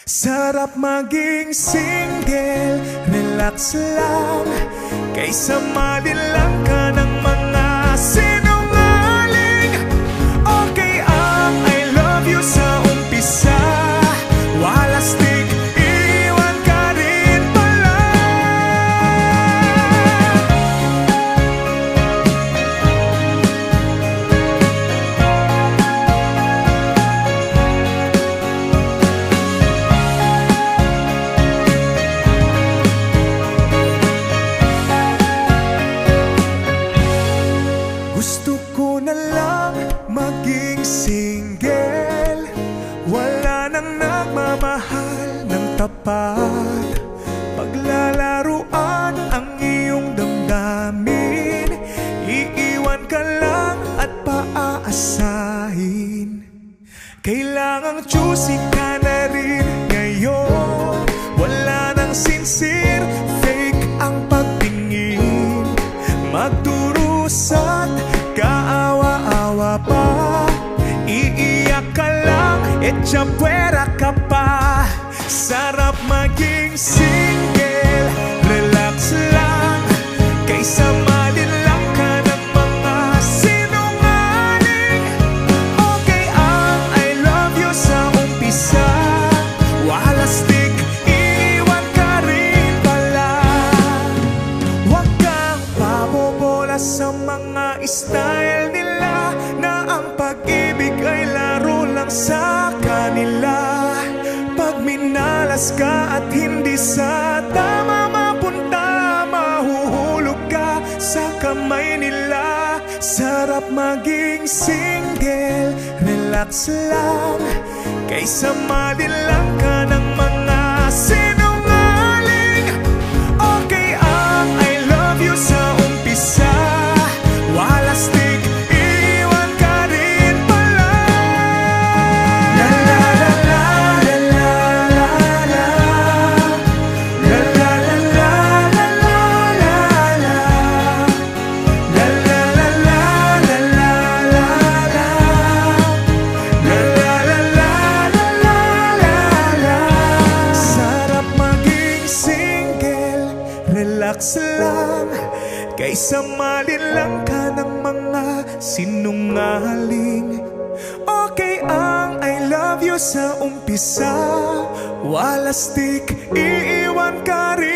Sarap maging single, relax lang, kaysa malilang ka ng mga sinungaling. Okay ang I love you sa umpisa, walastik, iwan ka rin pala. Gusto ko na lang maging single, wala nang nagmamahal ng tapat. Paglalaruan ang iyong damdamin, iiwan ka lang at paaasahin. Kailangang choosy ka na rin ngayon, wala nang sincere, fake ang pagtingin. Magdurusa't kaawa-awa pa, iiyak ka lang, etsyapwera ka pa. Sarap maging single, relax lang, kaysa malilang ka ng mga sinungaling. Okay ang I love you sa umpisa, walastik, iwan ka rin pala. Huwag kang pabobola sa mga style nila, na ang pag-ibig ay laro lang sa kanila. Pag minalas ka at hindi sa tama mapunta, mahuhulog ka sa kamay nila. Sarap maging single, relax lang, kaysa malilang ka ng mga sinungaling. Okay ang I love you sa umpisa, walastik, iwan ka rin pala. La la la la la la la la. La la la la la la la la. La la la la la la la la. La la la la la la la la. Sarap maging single, relax lang, kaysa malilang ka ng mga sinungaling. Okay ang I love you sa umpisa, walastik, iiwan ka rin.